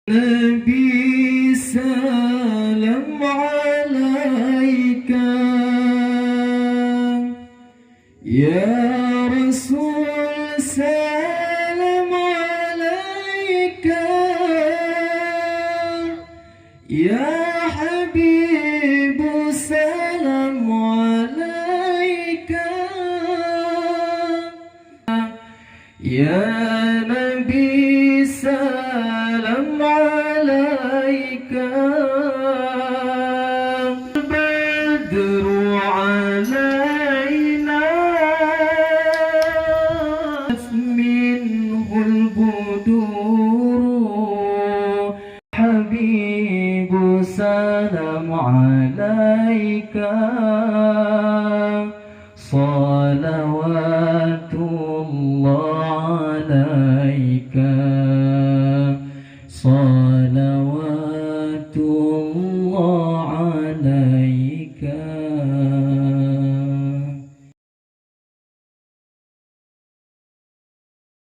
نبي سلام عليك يا رسول سلام عليك يا حبيب سلام عليك يا نبي سلام عليك البدر علينا منه البدور حبيب سلام عليك صلوات الله عليك